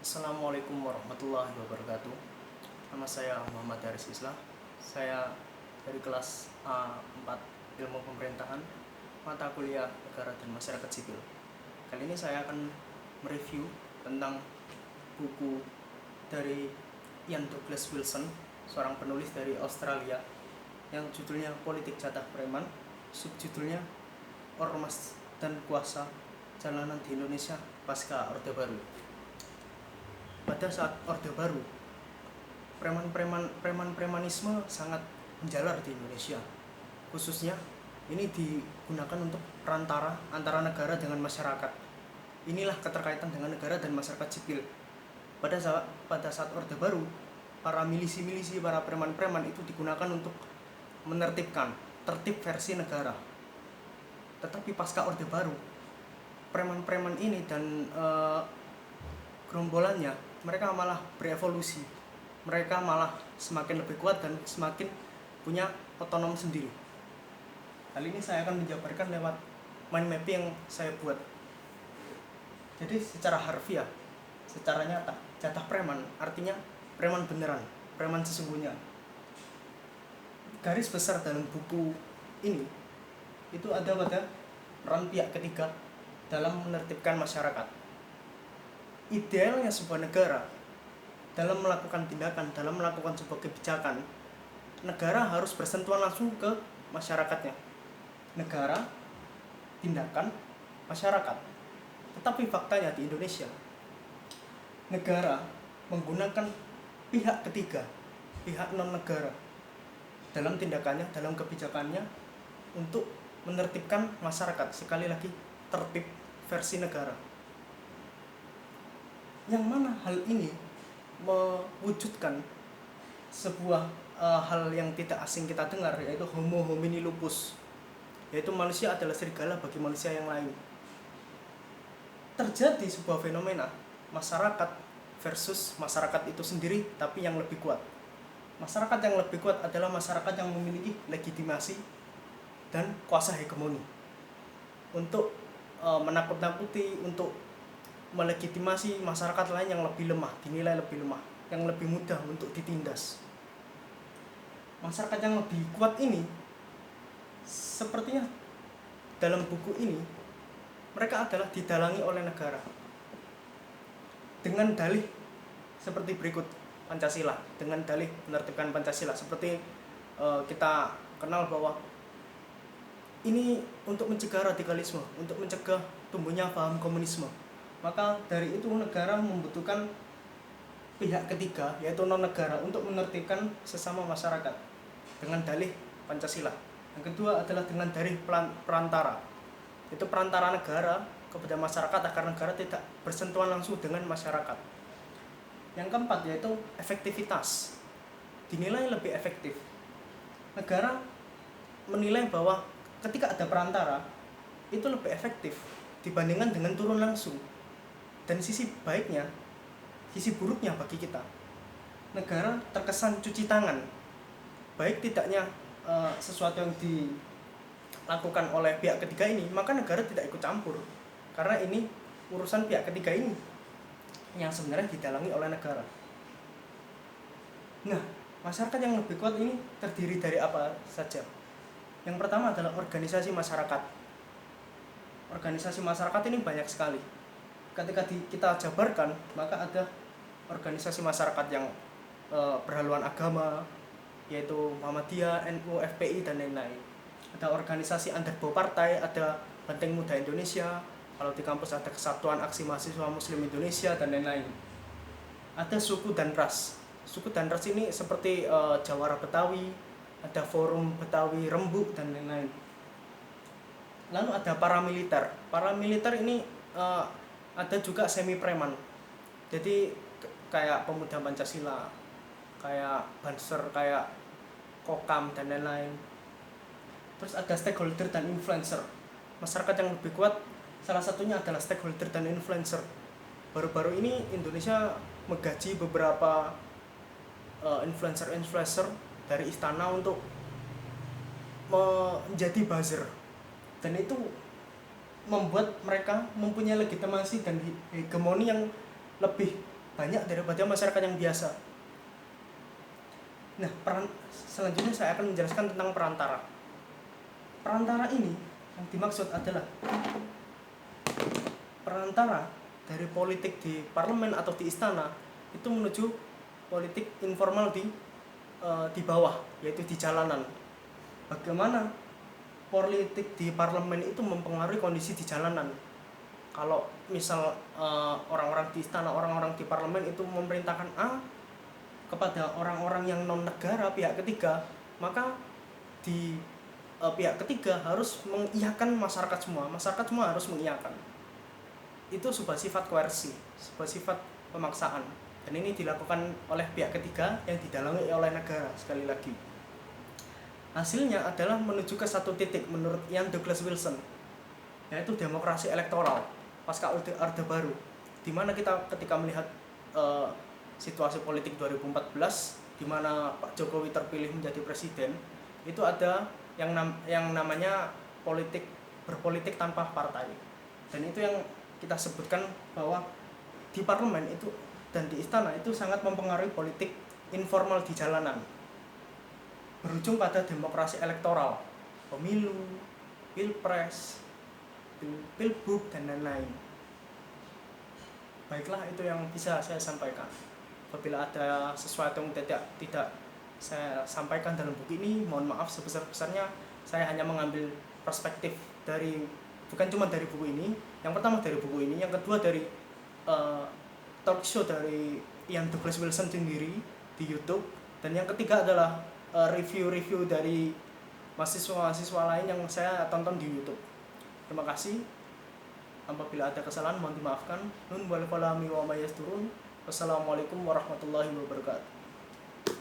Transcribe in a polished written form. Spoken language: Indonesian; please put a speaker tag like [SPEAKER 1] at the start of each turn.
[SPEAKER 1] Assalamualaikum warahmatullahi wabarakatuh. Nama saya Muhammad Haris Islah. Saya dari kelas A4 Ilmu Pemerintahan, mata kuliah Negara dan Masyarakat Sipil. Kali ini saya akan mereview tentang buku dari Ian Douglas Wilson, seorang penulis dari Australia, yang judulnya Politik Jatah Preman, subjudulnya Ormas dan Kuasa Jalanan di Indonesia Pasca Orde Baru. Pada saat Orde Baru, preman-premanisme sangat menjalar di Indonesia. Khususnya ini digunakan untuk perantara antara negara dengan masyarakat. Inilah keterkaitan dengan negara dan masyarakat sipil. Pada saat Orde Baru, para milisi-milisi, para preman-preman itu digunakan untuk menertibkan, tertib versi negara. Tetapi pasca Orde Baru, preman-preman ini dan gerombolannya, mereka malah berevolusi. Mereka malah semakin lebih kuat dan semakin punya otonom sendiri. Kali ini saya akan menjabarkan lewat mind mapping yang saya buat. Jadi secara harfiah, secara nyata, jatah preman artinya preman beneran, preman sesungguhnya. Garis besar dalam buku ini itu ada pada peran pihak ketiga dalam menertibkan masyarakat. Idealnya sebuah negara dalam melakukan tindakan, dalam melakukan sebuah kebijakan, negara harus bersentuhan langsung ke masyarakatnya. Negara, tindakan, masyarakat. Tetapi faktanya di Indonesia, negara menggunakan pihak ketiga, pihak non-negara dalam tindakannya, dalam kebijakannya untuk menertibkan masyarakat. Sekali lagi, tertib versi negara. Yang mana hal ini mewujudkan sebuah hal yang tidak asing kita dengar, yaitu homo homini lupus, yaitu manusia adalah serigala bagi manusia yang lain. Terjadi sebuah fenomena masyarakat versus masyarakat itu sendiri, tapi yang lebih kuat. Masyarakat yang lebih kuat adalah masyarakat yang memiliki legitimasi dan kuasa hegemoni untuk menakut-nakuti, untuk melegitimasi masyarakat lain yang lebih lemah, dinilai lebih lemah, yang lebih mudah untuk ditindas. Masyarakat yang lebih kuat ini, sepertinya dalam buku ini, mereka adalah didalangi oleh negara dengan dalih seperti berikut: Pancasila, dengan dalih menertibkan Pancasila. Seperti kita kenal bahwa ini untuk mencegah radikalisme, untuk mencegah tumbuhnya paham komunisme. Maka dari itu negara membutuhkan pihak ketiga, yaitu non-negara, untuk menertibkan sesama masyarakat dengan dalih Pancasila. Yang kedua adalah dengan dalih perantara. Itu perantara negara kepada masyarakat agar negara tidak bersentuhan langsung dengan masyarakat. Yang keempat yaitu efektivitas. Dinilai lebih efektif. Negara menilai bahwa ketika ada perantara itu lebih efektif dibandingkan dengan turun langsung. Dan sisi baiknya, sisi buruknya bagi kita, negara terkesan cuci tangan. Baik tidaknya sesuatu yang dilakukan oleh pihak ketiga ini, maka negara tidak ikut campur, karena ini urusan pihak ketiga ini yang sebenarnya didalangi oleh negara. Nah, masyarakat yang lebih kuat ini terdiri dari apa saja? Yang pertama adalah organisasi masyarakat. Organisasi masyarakat ini banyak sekali. Ketika kita jabarkan, maka ada organisasi masyarakat yang berhaluan agama, yaitu Muhammadiyah, NU, FPI, dan lain-lain. Ada organisasi underbow partai, ada Banteng Muda Indonesia, kalau di kampus ada Kesatuan Aksi Mahasiswa Muslim Indonesia, dan lain-lain. Ada suku dan ras. Suku dan ras ini seperti Jawara Betawi, ada Forum Betawi Rembuk, dan lain-lain. Lalu ada paramiliter. Paramiliter ini ada juga semi preman. Jadi kayak Pemuda Pancasila, kayak Banser, kayak Kokam, dan lain-lain. Terus ada stakeholder dan influencer. Masyarakat yang lebih kuat salah satunya adalah stakeholder dan influencer. Baru-baru ini Indonesia menggaji beberapa influencer dari istana untuk menjadi buzzer. Dan itu membuat mereka mempunyai legitimasi dan hegemoni yang lebih banyak daripada masyarakat yang biasa. Nah, selanjutnya saya akan menjelaskan tentang perantara. Perantara ini yang dimaksud adalah perantara dari politik di parlemen atau di istana itu menuju politik informal di bawah, yaitu di jalanan. Bagaimana politik di parlemen itu mempengaruhi kondisi di jalanan? Kalau misal orang-orang di istana, orang-orang di parlemen itu memerintahkan A kepada orang-orang yang non negara, pihak ketiga, maka di pihak ketiga harus mengiyakan masyarakat semua harus mengiyakan. Itu sebuah sifat koersi, sebuah sifat pemaksaan, dan ini dilakukan oleh pihak ketiga yang didalangi oleh negara. Sekali lagi, hasilnya adalah menuju ke satu titik menurut Ian Douglas Wilson, yaitu demokrasi elektoral pasca Orde Baru, di mana kita ketika melihat situasi politik 2014 di mana Pak Jokowi terpilih menjadi presiden, itu ada yang namanya berpolitik tanpa partai. Dan itu yang kita sebutkan bahwa di parlemen itu dan di istana itu sangat mempengaruhi politik informal di jalanan, berujung pada demokrasi elektoral, pemilu, pilpres, pilbub, dan lain-lain. Baiklah, itu yang bisa saya sampaikan. Apabila ada sesuatu yang tidak saya sampaikan dalam buku ini, mohon maaf sebesar-besarnya. Saya hanya mengambil perspektif bukan cuma dari buku ini. Yang pertama dari buku ini, yang kedua dari talk show dari Ian Douglas Wilson sendiri di YouTube, dan yang ketiga adalah review-review dari mahasiswa-mahasiswa lain yang saya tonton di YouTube. Terima kasih. Apabila ada kesalahan mohon dimaafkan. Nun wal qalami wa ma yasturun. Wassalamualaikum warahmatullahi wabarakatuh.